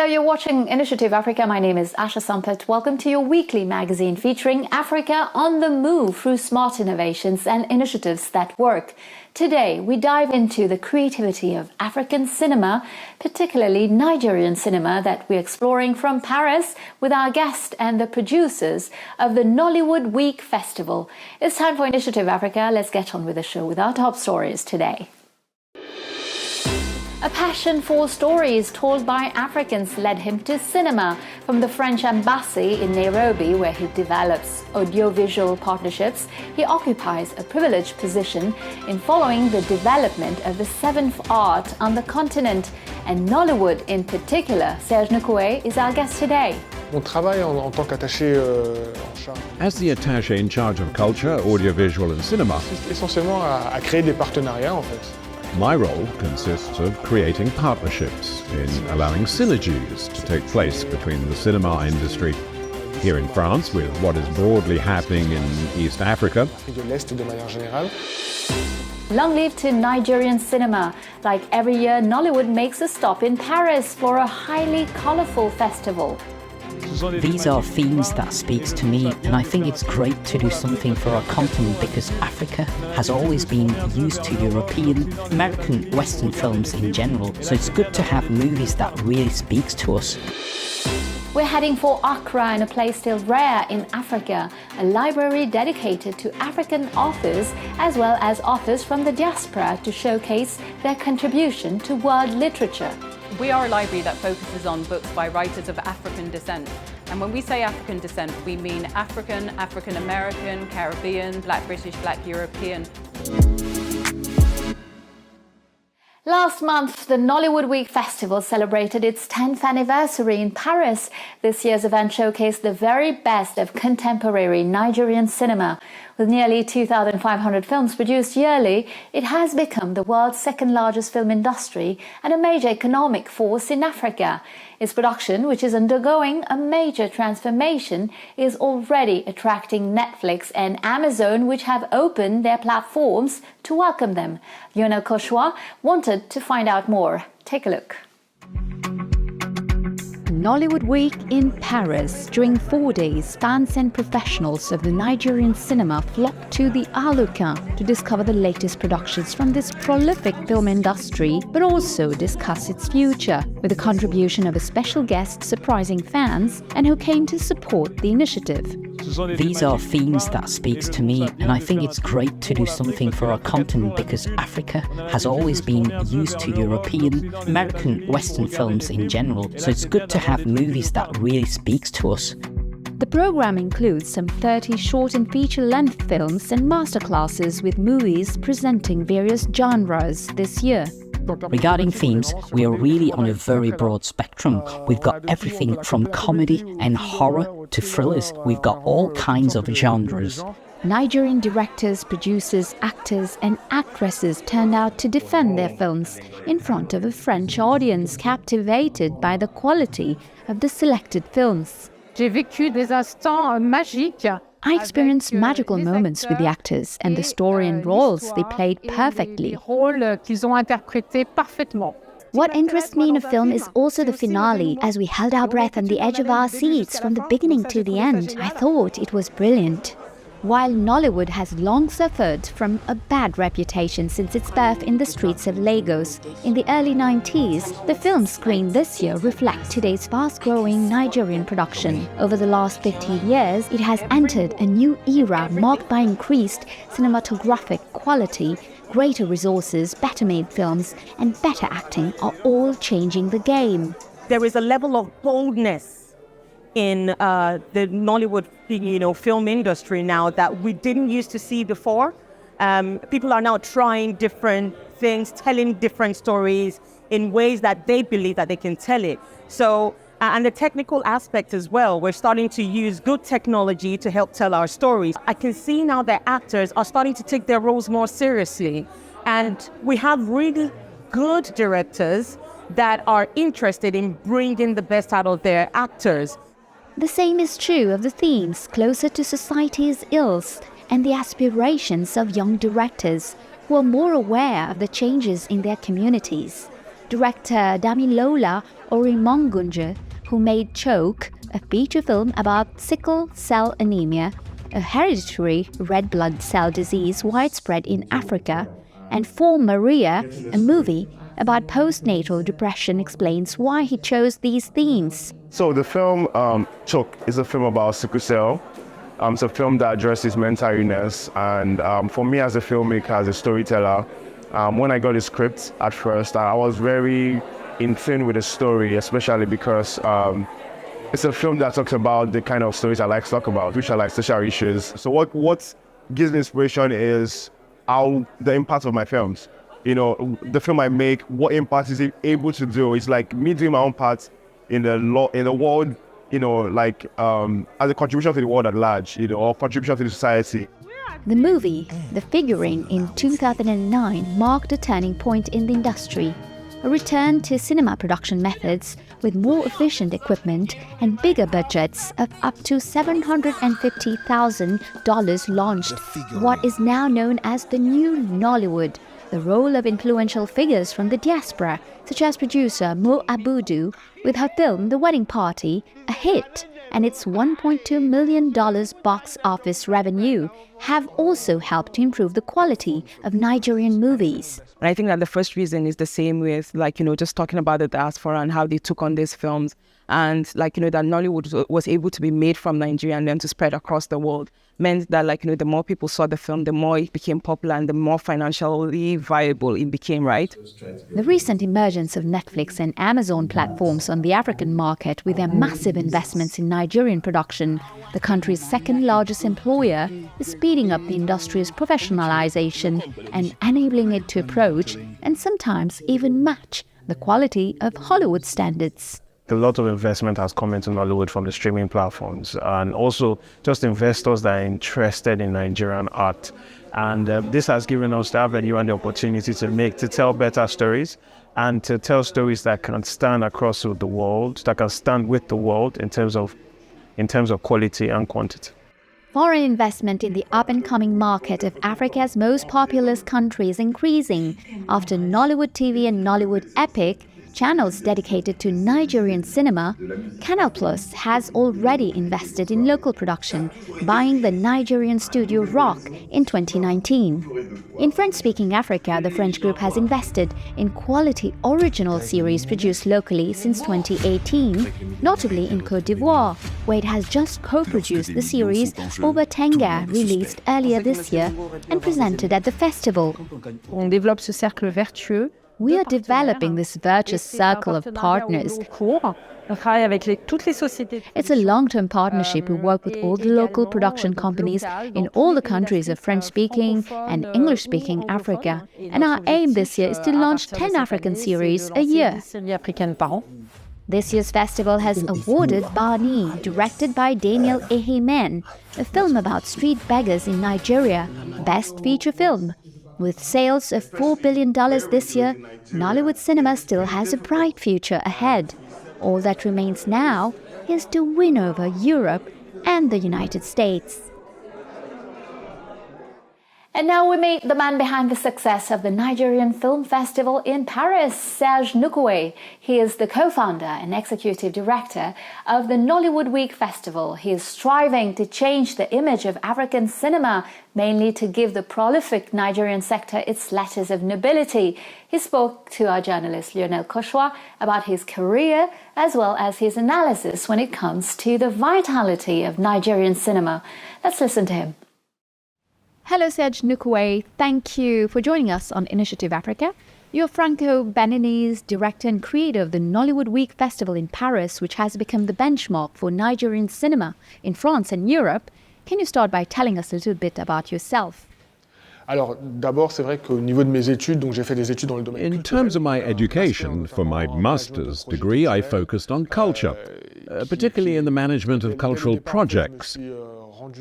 Hello, you're watching Initiative Africa. My name is Asha Sampath. Welcome to your weekly magazine featuring Africa on the move through smart innovations and initiatives that work. Today, we dive into the creativity of African cinema, particularly Nigerian cinema, that we're exploring from Paris with our guest and the producers of the Nollywood Week Festival. It's time for Initiative Africa. Let's get on with the show with our top stories today. A passion for stories told by Africans led him to cinema, from the French embassy in Nairobi, where he develops audiovisual partnerships. He occupies a privileged position in following the development of the seventh art on the continent, and Nollywood in particular. Serge Noukoué is our guest today. As the attaché in charge of culture, audiovisual and cinema, essentiellement à créer des partenariats en fait. My role consists of creating partnerships, in allowing synergies to take place between the cinema industry here in France with what is broadly happening in East Africa. Long live to Nigerian cinema. Like every year, Nollywood makes a stop in Paris for a highly colourful festival. These are themes that speaks to me, and I think it's great to do something for our continent because Africa has always been used to European, American, Western films in general. So it's good to have movies that really speaks to us. We're heading for Accra, in a place still rare in Africa, a library dedicated to African authors as well as authors from the diaspora to showcase their contribution to world literature. We are a library that focuses on books by writers of African descent. And when we say African descent, we mean African, African American, Caribbean, Black British, Black European. Last month, the Nollywood Week Festival celebrated its 10th anniversary in Paris. This year's event showcased the very best of contemporary Nigerian cinema. With nearly 2,500 films produced yearly, it has become the world's second largest film industry and a major economic force in Africa. Its production, which is undergoing a major transformation, is already attracting Netflix and Amazon, which have opened their platforms to welcome them. Lionel Koshwa wanted to find out more. Take a look. Nollywood Week in Paris. During 4 days, fans and professionals of the Nigerian cinema flocked to the Arlequin to discover the latest productions from this prolific film industry, but also discuss its future, with the contribution of a special guest surprising fans and who came to support the initiative. These are themes that speaks to me, and I think it's great to do something for our continent because Africa has always been used to European, American, Western films in general. So it's good to have movies that really speaks to us. The program includes some 30 short and feature-length films and masterclasses with movies presenting various genres this year. Regarding themes, we are really on a very broad spectrum. We've got everything from comedy and horror to thrillers. We've got all kinds of genres. Nigerian directors, producers, actors and actresses turned out to defend their films in front of a French audience captivated by the quality of the selected films. J'ai vécu des instants magiques. I experienced magical moments with the actors and the story and roles they played perfectly. What interests me in a film is also the finale, as we held our breath on the edge of our seats from the beginning to the end. I thought it was brilliant. While Nollywood has long suffered from a bad reputation since its birth in the streets of Lagos in the early 90s, the films screened this year reflect today's fast-growing Nigerian production. Over the last 15 years, it has entered a new era marked by increased cinematographic quality, greater resources, better-made films, and better acting are all changing the game. There is a level of boldness in the Nollywood, film industry now that we didn't used to see before. People are now trying different things, telling different stories in ways that they believe that they can tell it. So, and the technical aspect as well, we're starting to use good technology to help tell our stories. I can see now that actors are starting to take their roles more seriously. And we have really good directors that are interested in bringing the best out of their actors. The same is true of the themes closer to society's ills and the aspirations of young directors who are more aware of the changes in their communities. director Damilola Orimongunje, who made Choke, a feature film about sickle cell anemia, a hereditary red blood cell disease widespread in Africa, and For Maria, a movie about postnatal depression, explains why he chose these themes. So the film Choke is a film about sickle cell. It's a film that addresses mental illness, and for me as a filmmaker, as a storyteller, when I got the script at first, I was very in tune with the story, especially because it's a film that talks about the kind of stories I like to talk about, which are like social issues. So what gives me inspiration is how the impact of my films. You know, the film I make, what impact is it able to do? It's like me doing my own part in the world, you know, like as a contribution to the world at large, you know, or contribution to the society. The movie, The Figurine, in 2009 marked a turning point in the industry. A return to cinema production methods with more efficient equipment and bigger budgets of up to $750,000 launched what is now known as the new Nollywood, the role of influential figures from the diaspora, such as producer Mo Abudu, with her film The Wedding Party, a hit, and its $1.2 million box office revenue, have also helped to improve the quality of Nigerian movies. And I think that the first reason is the same with, like, you know, just talking about the diaspora and how they took on these films. And, like, you know, that Nollywood was able to be made from Nigeria and then to spread across the world meant that, like, you know, the more people saw the film, the more it became popular and the more financially viable it became, right? The recent emergence of Netflix and Amazon platforms on the African market, with their massive investments in Nigerian production, the country's second largest employer, is speeding up the industry's professionalization and enabling it to approach and sometimes even match the quality of Hollywood standards. A lot of investment has come into Nollywood from the streaming platforms, and also just investors that are interested in Nigerian art. And this has given us the avenue and the opportunity to tell better stories, and to tell stories that can stand across the world, that can stand with the world in terms of quality and quantity. Foreign investment in the up-and-coming market of Africa's most populous country is increasing after Nollywood TV and Nollywood Epic, channels dedicated to Nigerian cinema. Canal Plus has already invested in local production, buying the Nigerian studio Rock in 2019. In French-speaking Africa, the French group has invested in quality original series produced locally since 2018, notably in Côte d'Ivoire, where it has just co-produced the series Obatenga, released earlier this year and presented at the festival. On développe ce cercle vertueux. We are developing this virtuous circle of partners. It's a long-term partnership. We work with all the local production companies in all the countries of French-speaking and English-speaking Africa. And our aim this year is to launch 10 African series a year. This year's festival has awarded Barney, directed by Daniel Ehimen, a film about street beggars in Nigeria, Best Feature Film. With sales of $4 billion this year, Nollywood cinema still has a bright future ahead. All that remains now is to win over Europe and the United States. And now we meet the man behind the success of the Nigerian Film Festival in Paris, Serge Noukoué. He is the co-founder and executive director of the Nollywood Week Festival. He is striving to change the image of African cinema, mainly to give the prolific Nigerian sector its letters of nobility. He spoke to our journalist Lionel Koshwa about his career as well as his analysis when it comes to the vitality of Nigerian cinema. Let's listen to him. Hello, Serge Noukoué. Thank you for joining us on Initiative Africa. You're Franco-Beninese director and creator of the Nollywood Week Festival in Paris, which has become the benchmark for Nigerian cinema in France and Europe. Can you start by telling us a little bit about yourself? Alors, d'abord, c'est vrai qu'au niveau de mes études, donc j'ai fait des études dans le domaine. In terms of my education, for my master's degree, I focused on culture, particularly in the management of cultural projects.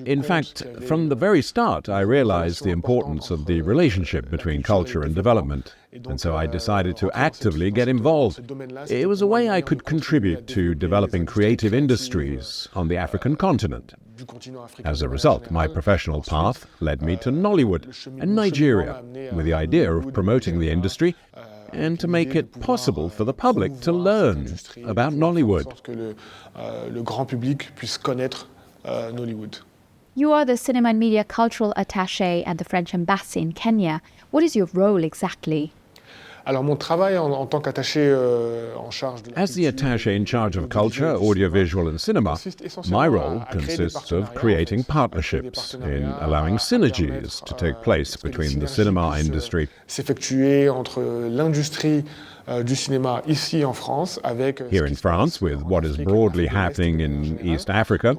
In fact, from the very start, I realized the importance of the relationship between culture and development, and so I decided to actively get involved. It was a way I could contribute to developing creative industries on the African continent. As a result, my professional path led me to Nollywood and Nigeria, with the idea of promoting the industry and to make it possible for the public to learn about Nollywood. Le grand public puisse connaître Nollywood. You are the Cinema and Media Cultural Attaché at the French Embassy in Kenya. What is your role exactly? Alors mon travail en tant qu'attaché en charge de la As the attaché in charge of culture, audiovisual and cinema, my role consists of creating partnerships in allowing synergies to take place between the cinema industry. S'effectuer entre l'industrie du cinéma ici en France avec Here in France, with what is broadly happening in East Africa,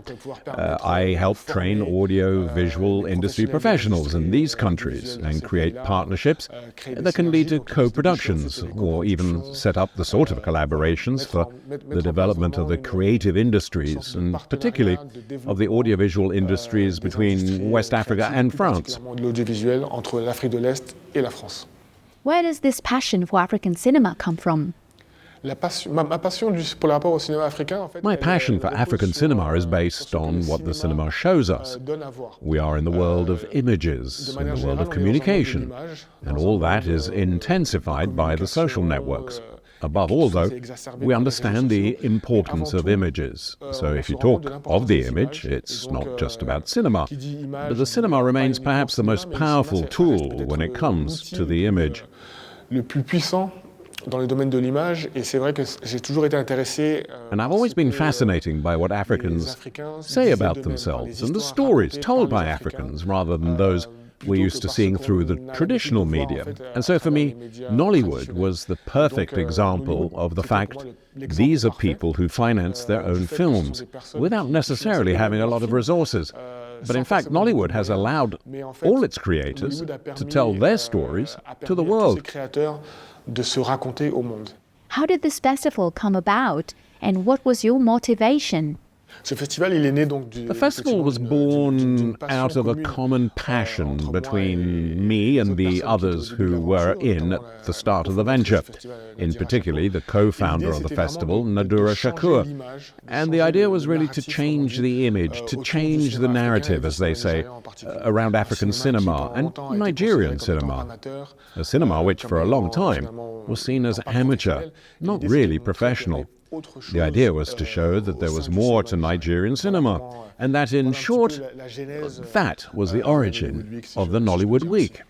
I help train audio-visual industry professionals in these countries and create partnerships that can lead to co-productions or even set up the sort of collaborations for the development of the creative industries and particularly of the audiovisual industries between West Africa and France. l'audiovisuel entre l'Afrique de l'Est et la France. Where does this passion for African cinema come from? Ma passion pour le rapport au cinéma africain, en fait, My passion for African cinema is based on what the cinema shows us. We are in the world of images, in the world of communication, and all that is intensified by the social networks. Above all, though, we understand the importance of images. So if you talk of the image, it's not just about cinema, but the cinema remains perhaps the most powerful tool when it comes to the image. Le plus puissant dans le domaine de l'image, et c'est vrai que j'ai toujours été intéressé. And I've always been fascinated by what Africans say about themselves and the stories told by Africans rather than those we're used to seeing through the traditional media. And so for me, Nollywood was the perfect example of the fact these are people who finance their own films without necessarily having a lot of resources. But in fact, Nollywood has allowed all its creators to tell their stories to the world. How did this festival come about, and what was your motivation? The festival was born out of a common passion between me and the others who were in at the start of the venture, in particular the co-founder of the festival, Nadura Shakur. And the idea was really to change the image, to change the narrative, as they say, around African cinema and Nigerian cinema. A cinema which for a long time was seen as amateur, not really professional. The idea was to show that there was more to Nigerian cinema, and that, in short, that was the origin of the Nollywood Week.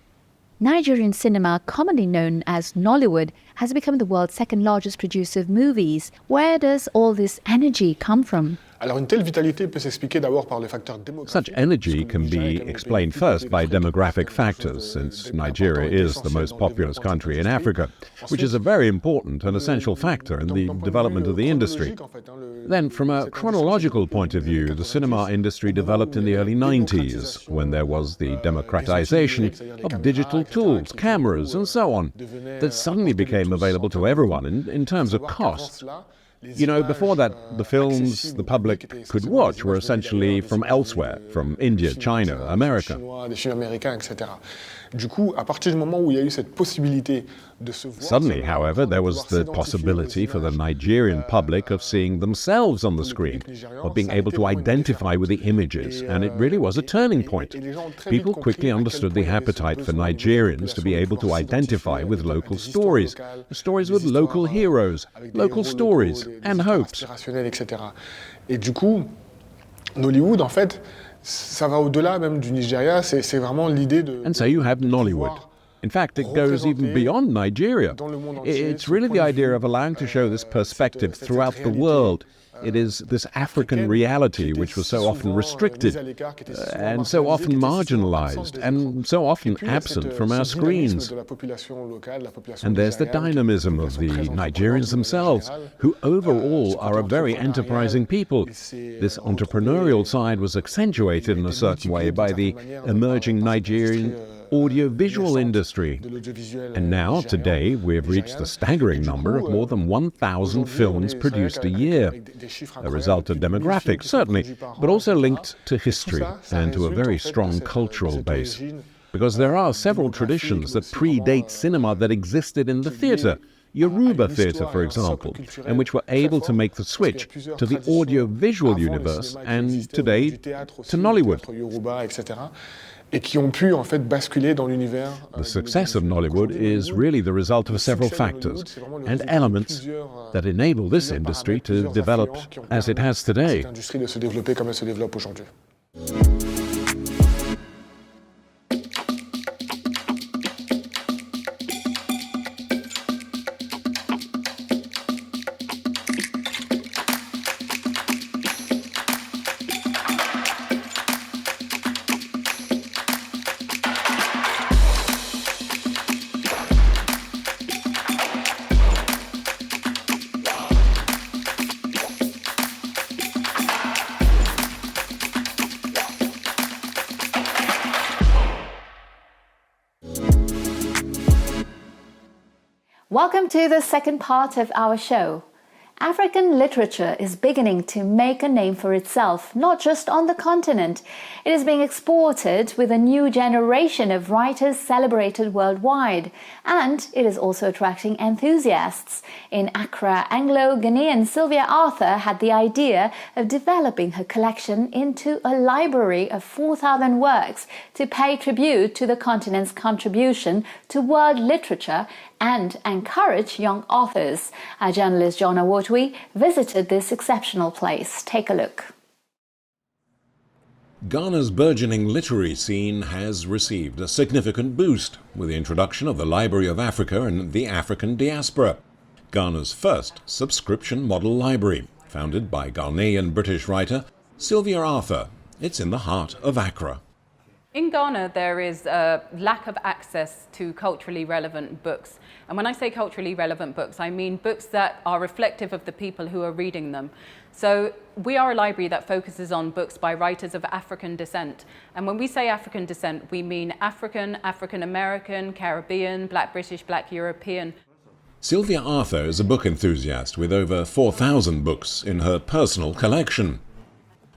Nigerian cinema, commonly known as Nollywood, has become the world's second largest producer of movies. Where does all this energy come from? Such energy can be explained first by demographic factors, since Nigeria is the most populous country in Africa, which is a very important and essential factor in the development of the industry. Then, from a chronological point of view, the cinema industry developed in the early 90s, when there was the democratization of digital tools, cameras, and so on, that suddenly became available to everyone in terms of cost. You know, before that, the films the public could watch were essentially from elsewhere, from India, China, America. Suddenly, however, there was the possibility for the Nigerian public of seeing themselves on the screen, of being able to identify with the images, and it really was a turning point. People quickly understood the appetite for Nigerians to be able to identify with local stories with local heroes, local stories, and hopes. Et du coup, Nollywood, en fait, ça va au-delà même du Nigeria, c'est vraiment l'idée de... And so you have Nollywood. In fact, it goes even beyond Nigeria. It's really the idea of allowing to show this perspective throughout the world. It is this African reality which was so often restricted and so often marginalized and so often absent from our screens. And there's the dynamism of the Nigerians themselves, who overall are a very enterprising people. This entrepreneurial side was accentuated in a certain way by the emerging Nigerian audiovisual industry. And now, today, we've reached the staggering number of more than 1,000 films produced a year. A result of demographics, certainly, but also linked to history and to a very strong cultural base. Because there are several traditions that predate cinema that existed in the theatre. Yoruba theatre, for example, and which were able to make the switch to the audio-visual universe and today to Nollywood. et qui ont pu en fait basculer dans l'univers. The success of Nollywood is really the result of several factors and elements that enable this industry to develop as it has today. Cette industrie de se développer comme elle se développe aujourd'hui. Welcome to the second part of our show. African literature is beginning to make a name for itself, not just on the continent. It is being exported with a new generation of writers celebrated worldwide, and it is also attracting enthusiasts. In Accra, Anglo-Ghanaian Sylvia Arthur had the idea of developing her collection into a library of 4,000 works to pay tribute to the continent's contribution to world literature and encourage young authors. Our journalist John Awotwi visited this exceptional place. Take a look. Ghana's burgeoning literary scene has received a significant boost with the introduction of the Library of Africa and the African Diaspora, Ghana's first subscription model library, founded by Ghanaian British writer Sylvia Arthur. It's in the heart of Accra. In Ghana, there is a lack of access to culturally relevant books. And when I say culturally relevant books, I mean books that are reflective of the people who are reading them. So we are a library that focuses on books by writers of African descent. And when we say African descent, we mean African, African American, Caribbean, Black British, Black European. Sylvia Arthur is a book enthusiast with over 4,000 books in her personal collection.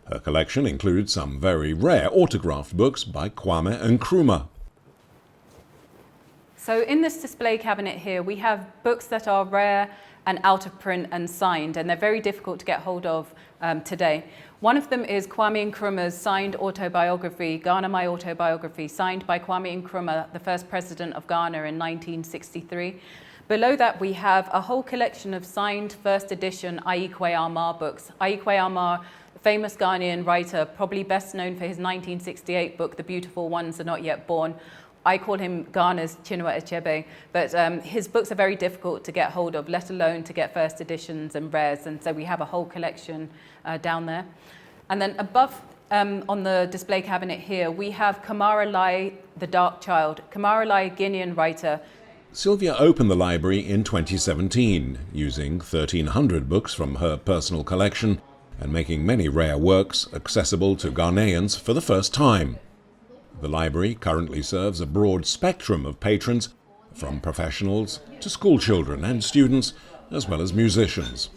Her collection includes some very rare autographed books by Kwame Nkrumah. So in this display cabinet here, we have books that are rare and out of print and signed, and they're very difficult to get hold of today. One of them is Kwame Nkrumah's signed autobiography, Ghana My Autobiography, signed by Kwame Nkrumah, the first president of Ghana in 1963. Below that, we have a whole collection of signed first edition Aikwe Amar books. Aikwe Amar, famous Ghanaian writer, probably best known for his 1968 book, The Beautiful Ones Are Not Yet Born. I call him Ghana's Chinua Achebe, but his books are very difficult to get hold of, let alone to get first editions and rares, and so we have a whole collection down there. And then above on the display cabinet here, we have Kamara Lai, The Dark Child. Kamara Lai, Guinean writer. Sylvia opened the library in 2017, using 1,300 books from her personal collection and making many rare works accessible to Ghanaians for the first time. The library currently serves a broad spectrum of patrons, from professionals to school children and students, as well as musicians.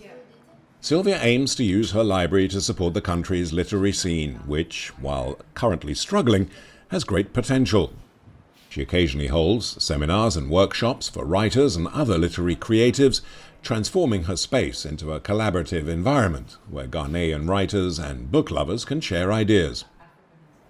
Sylvia aims to use her library to support the country's literary scene, which, while currently struggling, has great potential. She occasionally holds seminars and workshops for writers and other literary creatives, transforming her space into a collaborative environment where Ghanaian writers and book lovers can share ideas.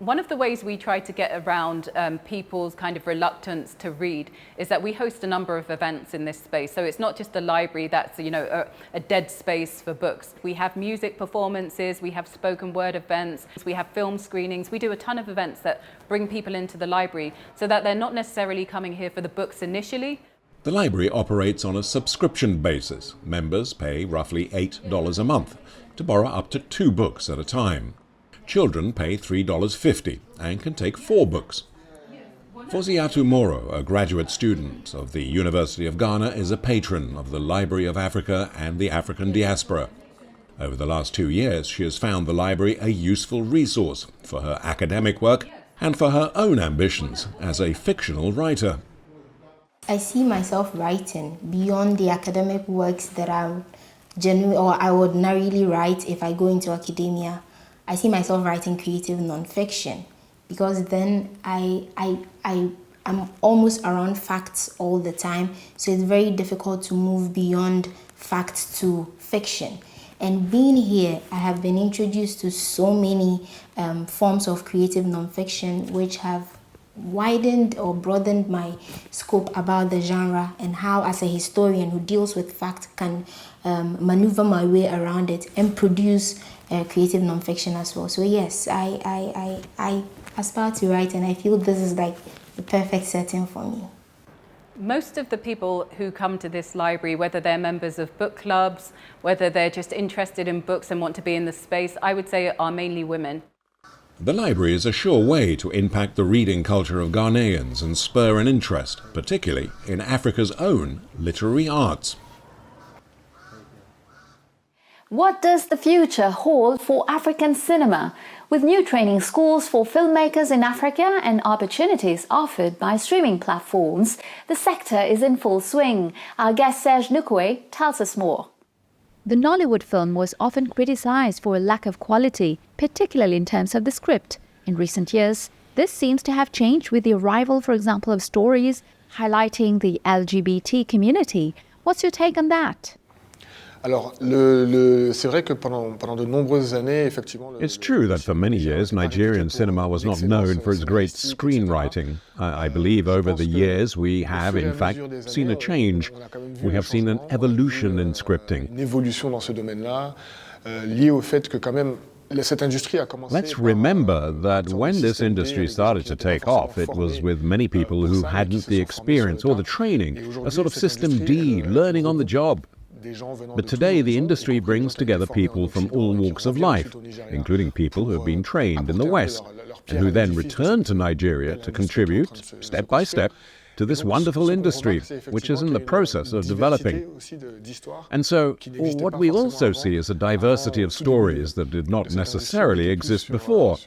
One of the ways we try to get around people's kind of reluctance to read is that we host a number of events in this space. So it's not just a library that's, you know, a dead space for books. We have music performances, we have spoken word events, we have film screenings. We do a ton of events that bring people into the library so that they're not necessarily coming here for the books initially. The library operates on a subscription basis. Members pay roughly $8 a month to borrow up to 2 books at a time. Children pay $3.50 and can take 4 books. Foziatu Moro, a graduate student of the University of Ghana, is a patron of the Library of Africa and the African Diaspora. Over the last 2 years, she has found the library a useful resource for her academic work and for her own ambitions as a fictional writer. I see myself writing beyond the academic works that I would ordinarily write if I go into academia. I see myself writing creative nonfiction because then I'm almost around facts all the time, so it's very difficult to move beyond facts to fiction. And being here, I have been introduced to so many forms of creative nonfiction which have widened or broadened my scope about the genre and how, as a historian who deals with fact, can maneuver my way around it and produce creative nonfiction as well. So yes, I aspire to write, and I feel this is like the perfect setting for me. Most of the people who come to this library, whether they're members of book clubs, whether they're just interested in books and want to be in the space, I would say are mainly women. The library is a sure way to impact the reading culture of Ghanaians and spur an interest, particularly in Africa's own literary arts. What does the future hold for African cinema? With new training schools for filmmakers in Africa and opportunities offered by streaming platforms, the sector is in full swing. Our guest Serge Noukoué tells us more. The Nollywood film was often criticized for a lack of quality, particularly in terms of the script. In recent years, this seems to have changed with the arrival, for example, of stories highlighting the LGBT community. What's your take on that? C'est vrai que pendant de nombreuses années, effectivement... It's true that for many years Nigerian cinema was not known for its great screenwriting. I believe over the years we have, in fact, seen a change. We have seen an evolution in scripting. Une évolution dans ce domaine-là, liée au fait que quand même cette industrie a commencé... Let's remember that when this industry started to take off, it was with many people who hadn't the experience or the training, a sort of System D, learning on the job. But today the industry brings together people from all walks of life, including people who have been trained in the West, and who then return to Nigeria to contribute, step by step, to this wonderful industry, which is in the process of developing. And so, what we also see is a diversity of stories that did not necessarily exist before.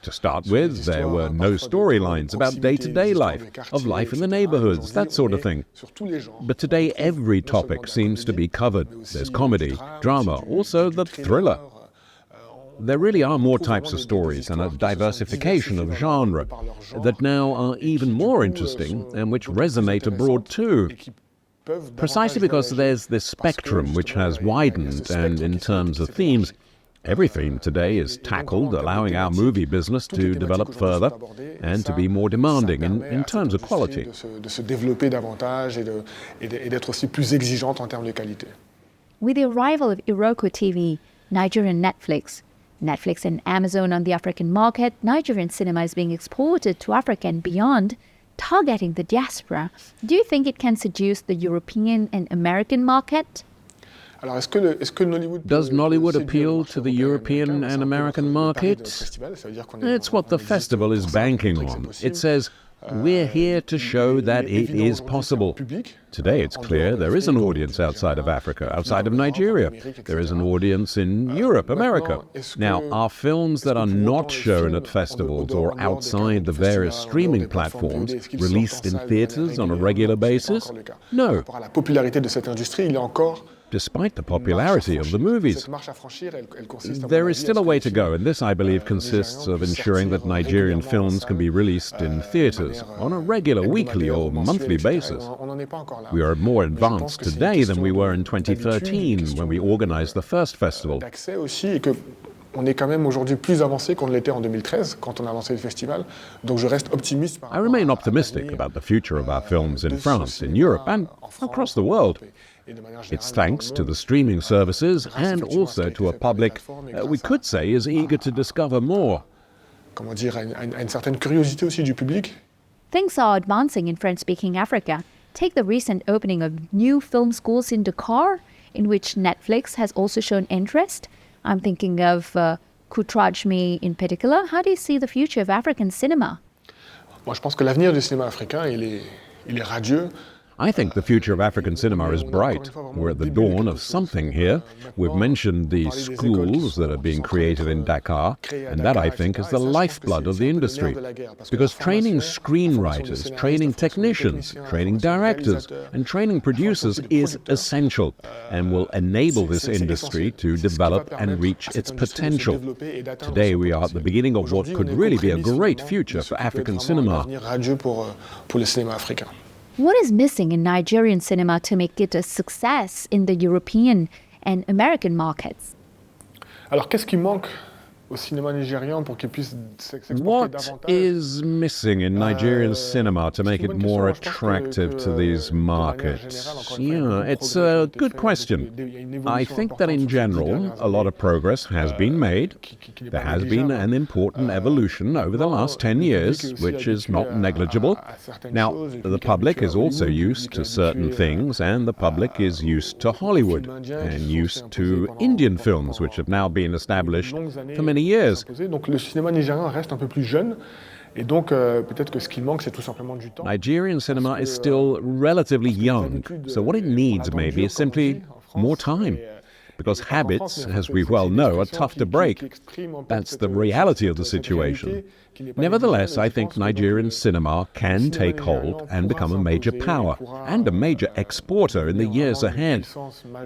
To start with, there were no storylines about day-to-day life, of life in the neighborhoods, that sort of thing. But today every topic seems to be covered. There's comedy, drama, also the thriller. There really are more types of stories and a diversification of genre that now are even more interesting and which resonate abroad too. Precisely because there's this spectrum which has widened, and in terms of themes, every theme today is tackled, allowing our movie business to develop further and to be more demanding in terms of quality. De se développer davantage et d'être aussi plus exigeante en termes de qualité. With the arrival of Iroko TV, Nigerian Netflix and Amazon on the African market, Nigerian cinema is being exported to Africa and beyond, targeting the diaspora. Do you think it can seduce the European and American market? Does Nollywood appeal to the European and American market? It's what the festival is banking on. It says, we're here to show that it is possible. Today it's clear there is an audience outside of Africa, outside of Nigeria. There is an audience in Europe, America. Now, are films that are not shown at festivals or outside the various streaming platforms released in theaters on a regular basis? No. Despite the popularity of the movies. There is still a way to go, and this, I believe, consists of ensuring that Nigerian films can be released in theatres on a regular, weekly or monthly basis. We are more advanced today than we were in 2013 when we organized the first festival. On est quand même aujourd'hui plus avancé qu'on l'était en 2013 quand on a lancé le festival. Donc je reste optimiste. I remain optimistic about the future of our films in France, in Europe and across the world. It's thanks to the streaming services and also to a public, we could say, is eager to discover more. Comment dire, à une certaine curiosité aussi du public. Things are advancing in French-speaking Africa. Take the recent opening of new film schools in Dakar, in which Netflix has also shown interest. I'm thinking of Koutrajmi in particular. How do you see the future of African cinema? Moi, je pense que l'avenir du cinéma africain, il est radieux. I think the future of African cinema is bright. We're at the dawn of something here. We've mentioned the schools that are being created in Dakar, and that, I think, is the lifeblood of the industry. Because training screenwriters, training technicians, training directors, and training producers is essential and will enable this industry to develop and reach its potential. Today we are at the beginning of what could really be a great future for African cinema. What is missing in Nigerian cinema to make it a success in the European and American markets? Alors, qu'est-ce qui manque au cinéma nigérian pour qu'il puisse s'exporter What davantage. is missing in Nigerian cinema to make it more attractive to these markets? Yeah, it's a good question. I think that in general, a lot of progress has been made. There has been an important evolution over the last 10 years, which is not negligible. Now, the public is also used to certain things, and the public is used to Hollywood and used to Indian films, which have now been established for many years. Donc le cinéma nigérien reste un peu plus jeune. Et donc, peut-être que ce qu'il manque, c'est tout simplement du temps. Nigerian cinema is still relatively young, so what it needs maybe is simply more time. Because habits, as we well know, are tough to break. That's the reality of the situation. Nevertheless, I think Nigerian cinema can take hold and become a major power and a major exporter in the years ahead.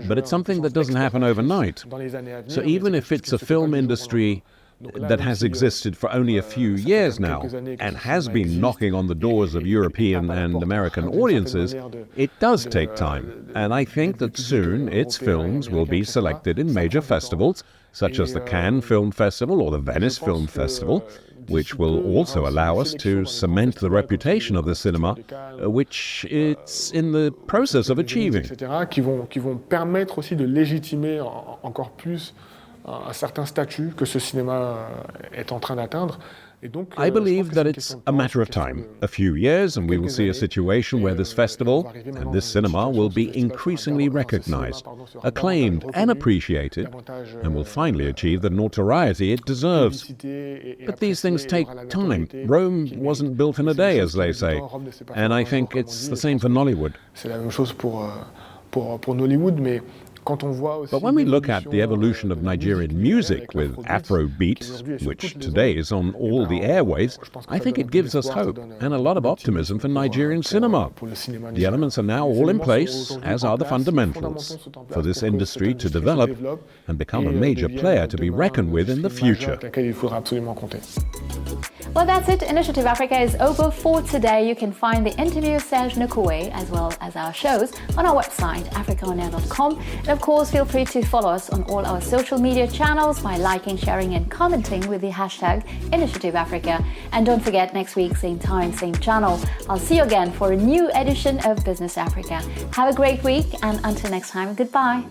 But it's something that doesn't happen overnight. So even if it's a film industry that has existed for only a few years now and has been knocking on the doors of European and American audiences, it does take time. And I think that soon its films will be selected in major festivals, such as the Cannes Film Festival or the Venice Film Festival, which will also allow us to cement the reputation of the cinema, which it's in the process of achieving. Qui vont permettre aussi de légitimer encore plus un certain statut que ce cinéma est en train d'atteindre. I believe that it's a matter of time, a few years, and we will see a situation where this festival and this cinema will be increasingly recognized, acclaimed and appreciated, and will finally achieve the notoriety it deserves. But these things take time. Rome wasn't built in a day, as they say, and I think it's the same for Nollywood. C'est la même chose pour Nollywood, mais but when we look at the evolution of Nigerian music with Afrobeat, which today is on all the airwaves, I think it gives us hope and a lot of optimism for Nigerian cinema. The elements are now all in place, as are the fundamentals, for this industry to develop and become a major player to be reckoned with in the future. Well, that's it. Initiative Africa is over for today. You can find the interview with Serge Noukoué as well as our shows on our website, africaonair.com. And of course, feel free to follow us on all our social media channels by liking, sharing and commenting with the hashtag Initiative Africa. And don't forget, next week, same time, same channel, I'll see you again for a new edition of Business Africa. Have a great week, and until next time, goodbye.